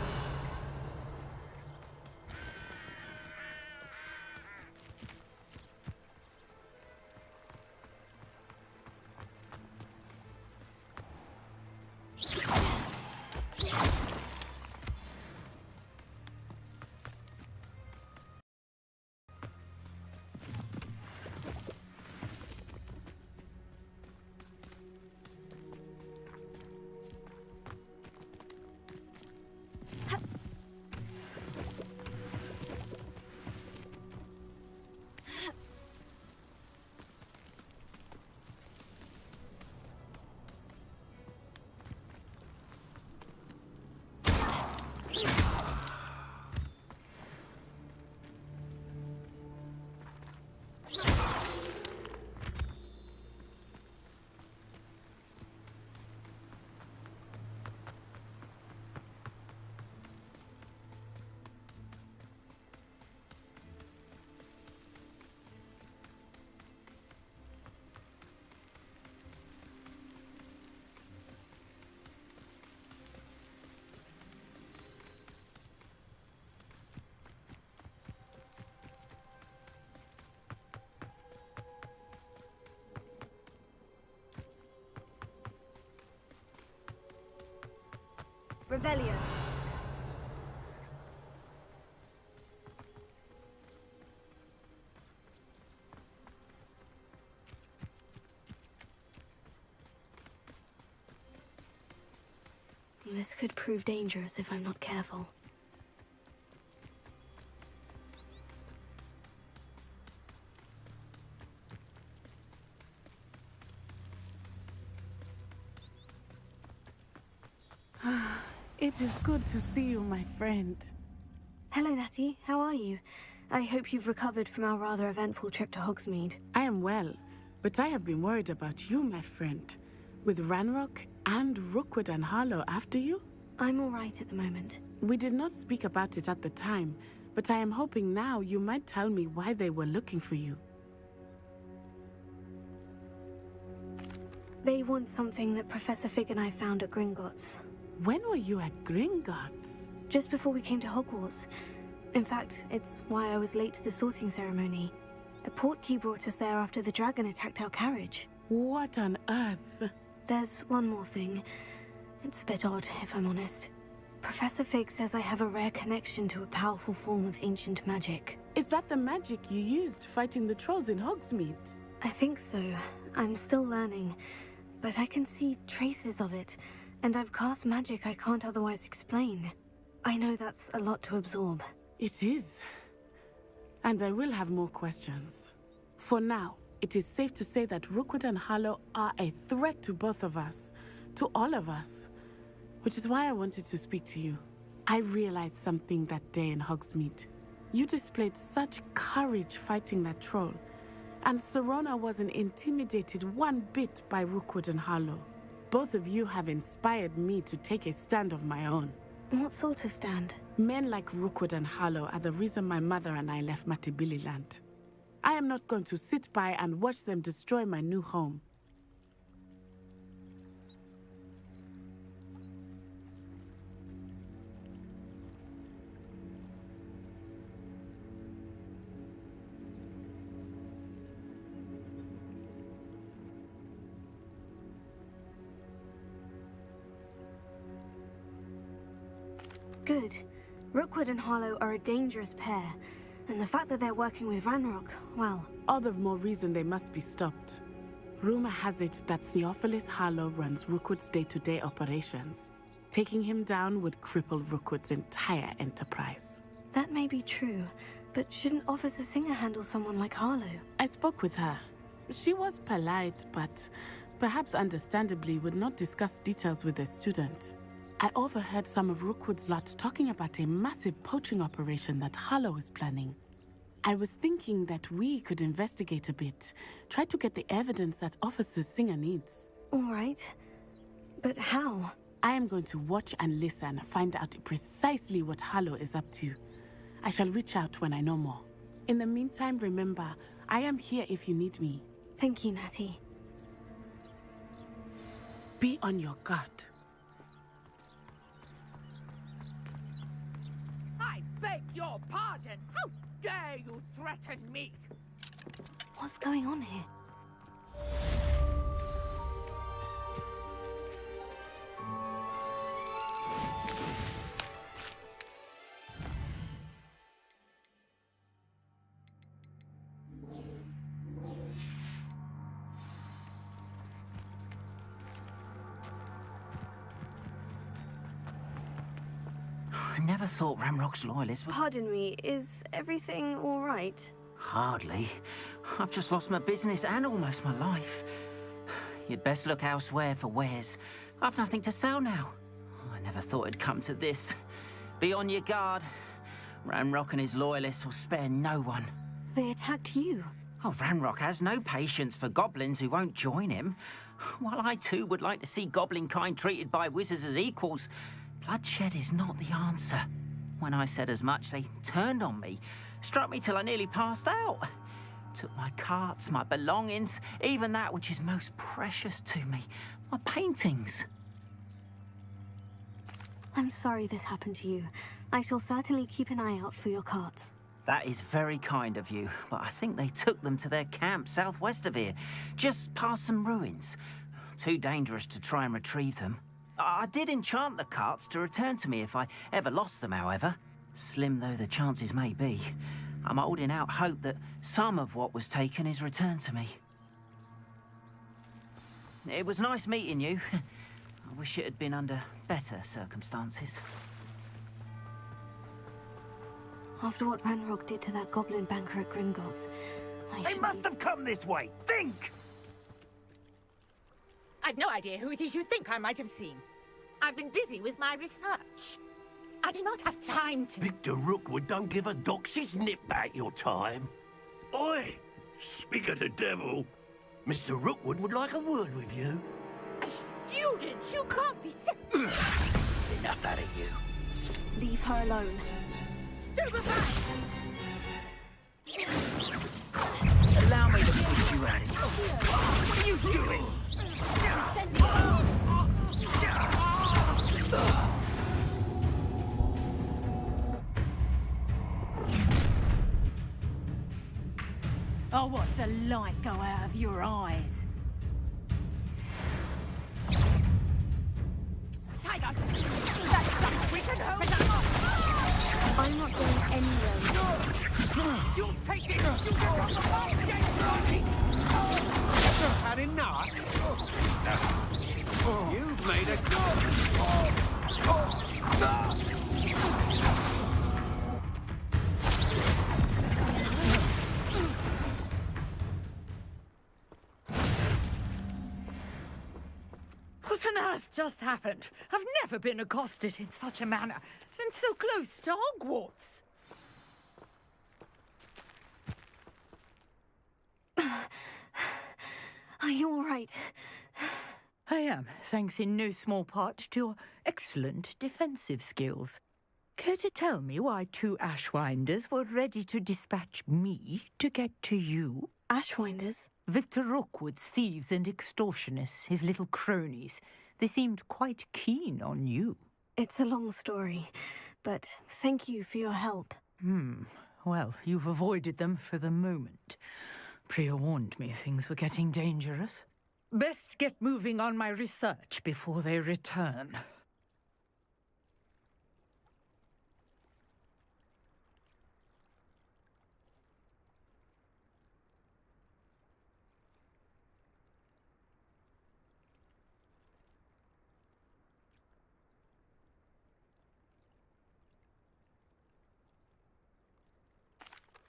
Revelio. This could prove dangerous if I'm not careful. It is good to see you, my friend. Hello, Natty. How are you? I hope you've recovered from our rather eventful trip to Hogsmeade. I am well, but I have been worried about you, my friend. With Ranrock and Rookwood and Harlow after you? I'm all right at the moment. We did not speak about it at the time, but I am hoping now you might tell me why they were looking for you. They want something that Professor Fig and I found at Gringotts. When were you at Gringotts? Just before we came to Hogwarts. In fact, it's why I was late to the sorting ceremony. A portkey brought us there after the dragon attacked our carriage. What on earth? There's one more thing. It's a bit odd, if I'm honest. Professor Fig says I have a rare connection to a powerful form of ancient magic. Is that the magic you used fighting the trolls in Hogsmeade? I think so. I'm still learning, but I can see traces of it, and I've cast magic I can't otherwise explain. I know that's a lot to absorb. It is. And I will have more questions. For now, it is safe to say that Rookwood and Harlow are a threat to both of us, to all of us, which is why I wanted to speak to you. I realized something that day in Hogsmeade. You displayed such courage fighting that troll, And Serona wasn't intimidated one bit by Rookwood and Harlow. Both of you have inspired me to take a stand of my own. What sort of stand? Men like Rookwood and Harlow are the reason my mother and I left Matibili land. I am not going to sit by and watch them destroy my new home. Good. Rookwood and Harlow are a dangerous pair, and the fact that they're working with Ranrock, well... All the more reason they must be stopped. Rumor has it that Theophilus Harlow runs Rookwood's day-to-day operations. Taking him down would cripple Rookwood's entire enterprise. That may be true, but shouldn't Officer Singer handle someone like Harlow? I spoke with her. She was polite, but perhaps understandably would not discuss details with a student. I overheard some of Rookwood's lot talking about a massive poaching operation that Harlow is planning. I was thinking that we could investigate a bit, try to get the evidence that Officer Singer needs. All right. But how? I am going to watch and listen, find out precisely what Harlow is up to. I shall reach out when I know more. In the meantime, remember, I am here if you need me. Thank you, Natty. Be on your guard. I beg your pardon. How dare you threaten me? What's going on here? I never thought Ramrock's loyalists were... Pardon me, is everything all right? Hardly. I've just lost my business and almost my life. You'd best look elsewhere for wares. I've nothing to sell now. I never thought it'd come to this. Be on your guard. Ranrock and his loyalists will spare no one. They attacked you. Oh, Ranrock has no patience for goblins who won't join him. While I too would like to see goblin kind treated by wizards as equals, bloodshed is not the answer. When I said as much, they turned on me, struck me till I nearly passed out. Took my carts, my belongings, even that which is most precious to me, my paintings. I'm sorry this happened to you. I shall certainly keep an eye out for your carts. That is very kind of you, but I think they took them to their camp southwest of here, just past some ruins. Too dangerous to try and retrieve them. I did enchant the carts to return to me if I ever lost them, however. Slim though the chances may be, I'm holding out hope that some of what was taken is returned to me. It was nice meeting you. I wish it had been under better circumstances. After what Ranrock did to that goblin banker at Gringotts, They must have come this way! Think! I've no idea who it is you think I might have seen. I've been busy with my research. I do not have time to... Victor Rookwood don't give a doxy's nip back your time. Oi! Speak of the devil. Mr. Rookwood would like a word with you. A student? You can't be... Enough out of you. Leave her alone. Allow me to put you at it. What are you doing? I'll watch the light go out of your eyes. Tiger! That's something we can help! I'm not going anywhere. You'll take this! You get on the ball, James! Just had enough? You've made a What on earth just happened? I've never been accosted in such a manner, and so close to Hogwarts. Are you all right? I am, thanks in no small part to your excellent defensive skills. Care to tell me why 2 Ashwinders were ready to dispatch me to get to you? Ashwinders? Victor Rookwood's thieves and extortionists, his little cronies. They seemed quite keen on you. It's a long story, but thank you for your help. Well, you've avoided them for the moment. Priya warned me things were getting dangerous. Best get moving on my research before they return.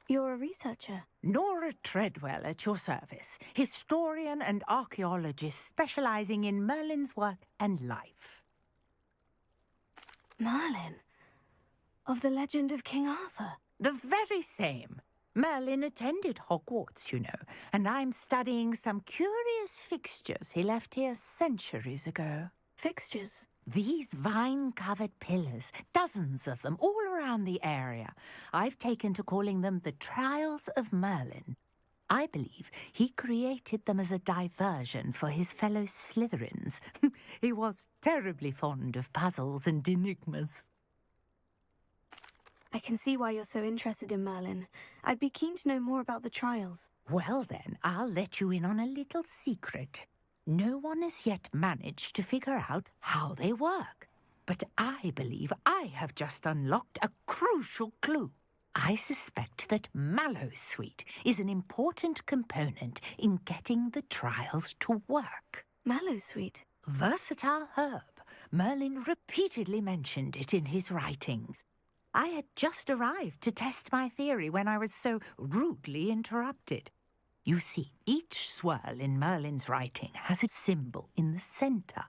You're a researcher? Nora Treadwell at your service, historian and archaeologist specializing in Merlin's work and life. Merlin? Of the legend of King Arthur? The very same. Merlin attended Hogwarts, you know, and I'm studying some curious fixtures he left here centuries ago. Fixtures? These vine-covered pillars, dozens of them, all around the area. I've taken to calling them the Trials of Merlin. I believe he created them as a diversion for his fellow Slytherins. He was terribly fond of puzzles and enigmas. I can see why you're so interested in Merlin. I'd be keen to know more about the trials. Well then, I'll let you in on a little secret. No one has yet managed to figure out how they work. But I believe I have just unlocked a crucial clue. I suspect that Mallowsweet is an important component in getting the trials to work. Mallowsweet? Versatile herb. Merlin repeatedly mentioned it in his writings. I had just arrived to test my theory when I was so rudely interrupted. You see, each swirl in Merlin's writing has a symbol in the center.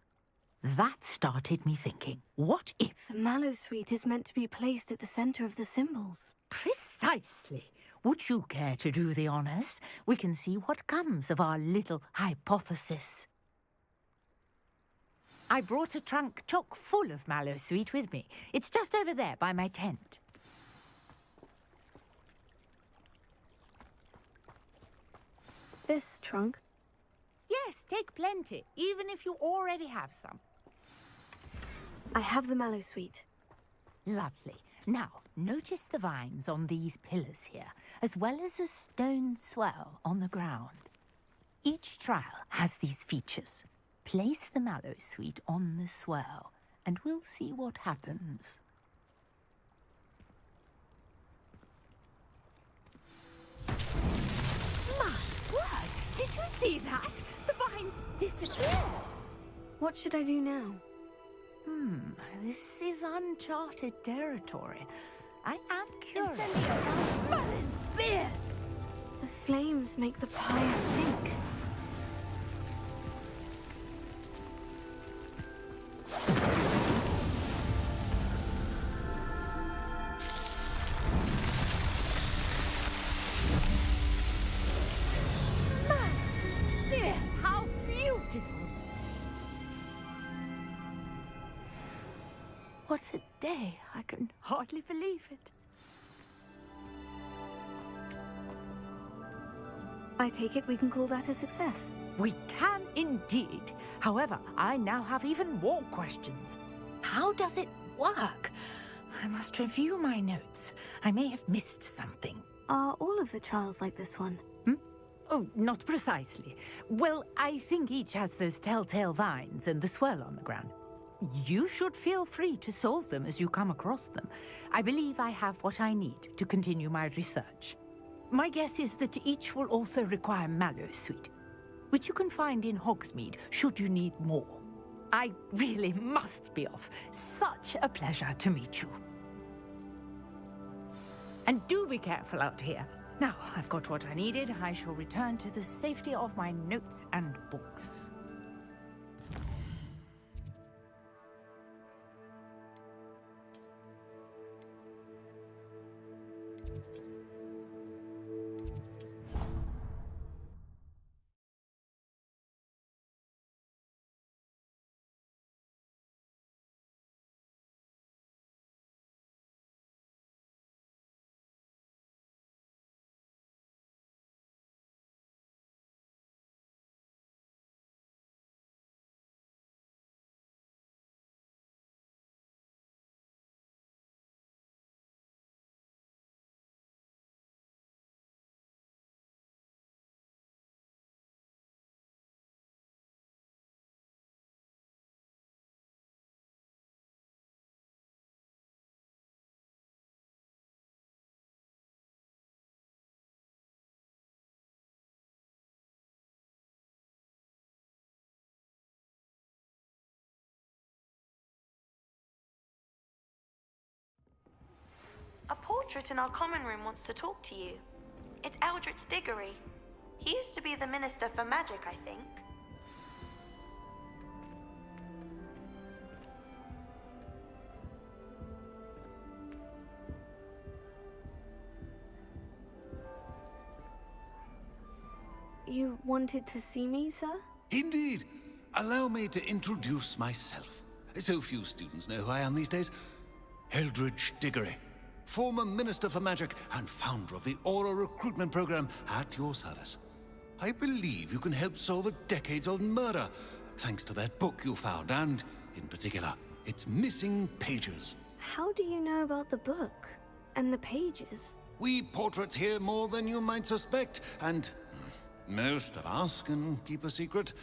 That started me thinking, what if... The Mallowsweet is meant to be placed at the center of the symbols. Precisely. Would you care to do the honors? We can see what comes of our little hypothesis. I brought a trunk chock full of Mallowsweet with me. It's just over there by my tent. This trunk? Yes, take plenty, even if you already have some. I have the Mallowsweet. Lovely. Now, notice the vines on these pillars here, as well as a stone swell on the ground. Each trial has these features. Place the Mallowsweet on the swell, and we'll see what happens. My word! Did you see that? The vines disappeared! What should I do now? This is uncharted territory. I am curious. Merlin's beard! The flames make the pyre sink. Merlin's beard! How beautiful! What a day! I can hardly believe it. I take it we can call that a success. We can indeed. However, I now have even more questions. How does it work? I must review my notes. I may have missed something. Are all of the trials like this one? Oh, not precisely. Well, I think each has those telltale vines and the swirl on the ground. You should feel free to solve them as you come across them. I believe I have what I need to continue my research. My guess is that each will also require Mallowsweet, which you can find in Hogsmeade should you need more. I really must be off. Such a pleasure to meet you. And do be careful out here. Now I've got what I needed. I shall return to the safety of my notes and books. portrait in our common room wants to talk to you. It's Eldritch Diggory. He used to be the Minister for Magic, I think. You wanted to see me, sir? Indeed. Allow me to introduce myself. So few students know who I am these days. Eldritch Diggory, former Minister for Magic and founder of the Aura Recruitment Program, at your service. I believe you can help solve a decades-old murder, thanks to that book you found, and, in particular, its missing pages. How do you know about the book? And the pages? We portraits hear more than you might suspect, and most of us can keep a secret.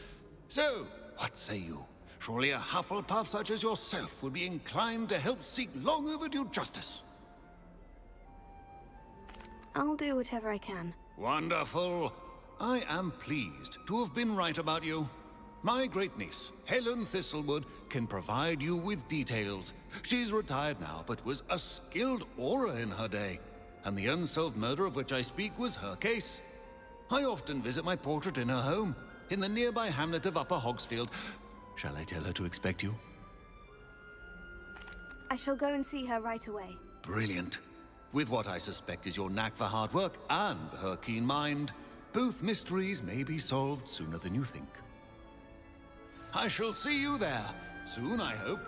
So, what say you? Surely a Hufflepuff such as yourself would be inclined to help seek long overdue justice. I'll do whatever I can. Wonderful. I am pleased to have been right about you. My great-niece, Helen Thistlewood, can provide you with details. She's retired now, but was a skilled aura in her day. And the unsolved murder of which I speak was her case. I often visit my portrait in her home, in the nearby hamlet of Upper Hogsfield. Shall I tell her to expect you? I shall go and see her right away. Brilliant. With what I suspect is your knack for hard work and her keen mind, both mysteries may be solved sooner than you think. I shall see you there, soon I hope.